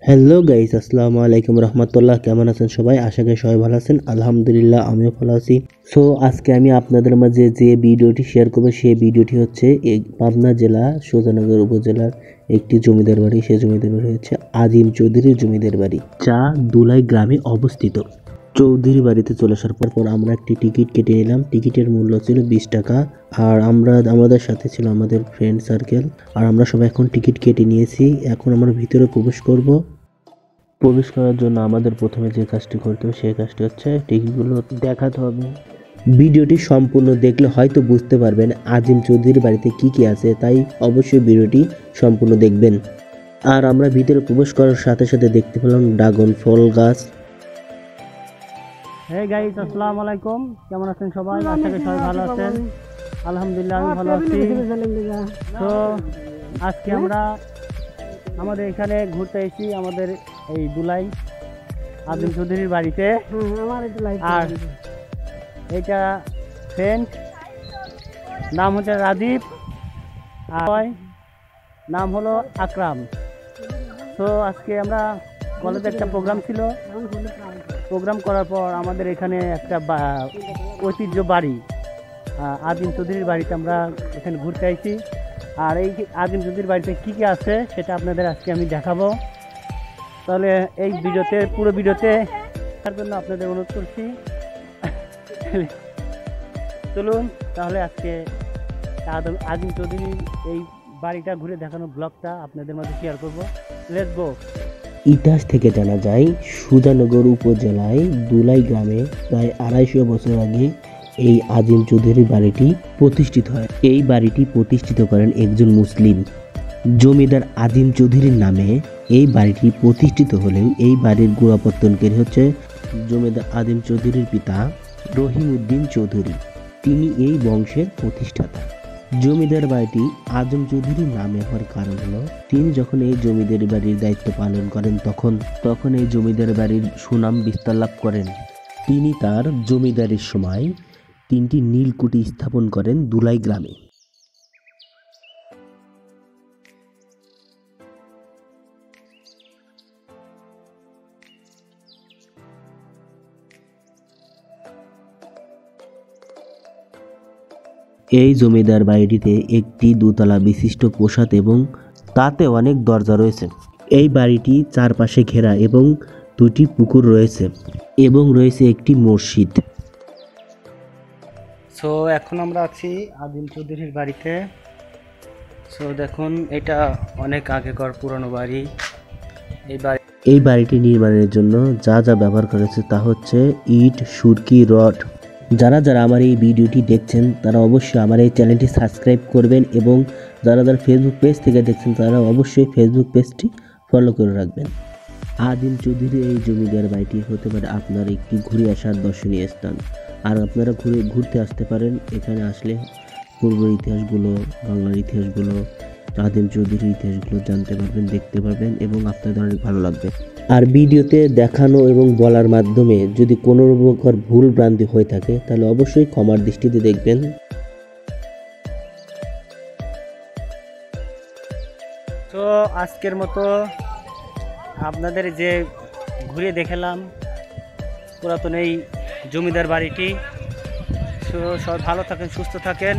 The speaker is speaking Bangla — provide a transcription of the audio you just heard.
হ্যালো গাইস, আসসালামু আলাইকুম রহমতুল্লাহ। কেমন আছেন সবাই? আশা করি সবাই ভালো আছেন। আলহামদুলিল্লাহ, আমিও ভালো আছি। সো আজকে আমি আপনাদের মাঝে যে ভিডিওটি শেয়ার করবো সেই ভিডিওটি হচ্ছে পাবনা জেলা সুজানগর উপজেলার একটি জমিদার বাড়ি। সেই জমিদার বাড়ি হচ্ছে আজিম চৌধুরীর জমিদার বাড়ি, যা দুলাই গ্রামে অবস্থিত। চৌধুরী বাড়িতে চলে আসার পর আমরা একটি টিকিট কেটে নিলাম। টিকিটের মূল্য ছিল 20 টাকা। আর আমাদের সাথে ছিল আমাদের ফ্রেন্ড সার্কেল। আর আমরা সবাই এখন টিকিট কেটে নিয়েছি। এখন আমরা ভিতরে প্রবেশ করব। প্রবেশ করার জন্য আমাদের প্রথমে যে কাজটি করতে হবে সেই কাজটি হচ্ছে টিকিটগুলো দেখাতে হবে। ভিডিওটি সম্পূর্ণ দেখলে হয়তো বুঝতে পারবেন আজিম চৌধুরীর বাড়িতে কি কি আছে, তাই অবশ্যই ভিডিওটি সম্পূর্ণ দেখবেন। আর আমরা ভিতরে প্রবেশ করার সাথে সাথে দেখতে পেলাম ড্রাগন ফল গাছ। হে গাইস, আসসালামু আলাইকুম। কেমন আছেন সবাই? আশা করি সবাই ভালো আছেন। আলহামদুলিল্লাহ, আমি ভালো আছি। তো আজকে আমরা আমাদের এখানে ঘুরতে এসেছি, আমাদের এই দুলাই আজিম চৌধুরীর বাড়িতে। আর এটা ফ্রেন্ড, নাম হচ্ছে রাজীব, আর নাম হলো আকরাম। তো আজকে আমরা কলেজে একটা প্রোগ্রাম ছিল। প্রোগ্রাম করার পর আমাদের এখানে একটা ঐতিহ্য বাড়ি আজিম চৌধুরীর বাড়িতে আমরা এখানে ঘুরতে আইছি। আর এই আজিম চৌধুরীর বাড়িতে কী কী আছে সেটা আপনাদের আজকে আমি দেখাবো। তাহলে এই ভিডিওতে, পুরো ভিডিওতে তার জন্য আপনাদের অনুরোধ করছি। চলুন তাহলে আজকে আজিম চৌধুরীর এই বাড়িটা ঘুরে দেখানোর ব্লগটা আপনাদের মাঝে শেয়ার করবো। Let's go. ইতিহাস থেকে জানা যায় সুজানগর উপজেলায় দুলাই গ্রামে প্রায় 250 বছর আগে এই আজিম চৌধুরীর বাড়িটি প্রতিষ্ঠিত হয়। এই বাড়িটি প্রতিষ্ঠিত করেন একজন মুসলিম জমিদার আজিম চৌধুরীর নামে। এই বাড়িটি প্রতিষ্ঠিত হলেও এই বাড়ির গোড়াপত্তনকারী হচ্ছে জমিদার আজিম চৌধুরীর পিতা রহিম উদ্দিন চৌধুরী। তিনি এই বংশের প্রতিষ্ঠাতা। জমিদার বাড়িটি আজম চৌধুরীর নামে হওয়ার কারণ হলো তিনি যখন এই জমিদার বাড়ির দায়িত্ব পালন করেন তখন এই জমিদার বাড়ির সুনাম বিস্তার লাভ করেন। তিনি তার জমিদারির সময় 3টি নীলকুঠি স্থাপন করেন দুলাই গ্রামে। এই জমিদার বাড়িটিতে একটি দোতলা বিশিষ্ট প্রাসাদ এবং তাতে অনেক দরজা রয়েছে। এই বাড়িটি চারপাশে ঘেরা এবং 2টি পুকুর রয়েছে এবং রয়েছে একটি মসজিদ। সো এখন আমরা আছি আজিম চৌধুরীর বাড়িতে। সো দেখুন, এটা অনেক আগেকার পুরনো বাড়ি। এই বাড়িটি নির্মাণের জন্য যা যা ব্যবহার করেছে তা হচ্ছে ইট, সুরকি, রড। যারা আমার এই ভিডিওটি দেখছেন তারা অবশ্যই আমার এই চ্যানেলটি সাবস্ক্রাইব করবেন এবং যারা ফেসবুক পেজ থেকে দেখছেন তারা অবশ্যই ফেসবুক পেজটি ফলো করে রাখবেন। আজিম চৌধুরী এই জমিদার বাড়িটি হতে পারে আপনার একটি ঘুরে আসার দর্শনীয় স্থান। আর আপনারা ঘুরতে আসতে পারেন। এখানে আসলে পূর্বের ইতিহাসগুলো, বাংলার ইতিহাসগুলো, আজিম চৌধুরীর ইতিহাসগুলো জানতে পারবেন, দেখতে পারবেন এবং আপনাদের অনেক ভালো লাগবে। আর ভিডিওতে দেখানো এবং বলার মাধ্যমে যদি কোনো প্রকার ভুল ভ্রান্তি হয়ে থাকে তাহলে অবশ্যই ক্ষমার দৃষ্টিতে দেখবেন। তো আজকের মতো আপনাদের যে ঘুরে দেখালাম পুরাতন এই জমিদার বাড়িটি। সবাই ভালো থাকেন, সুস্থ থাকেন।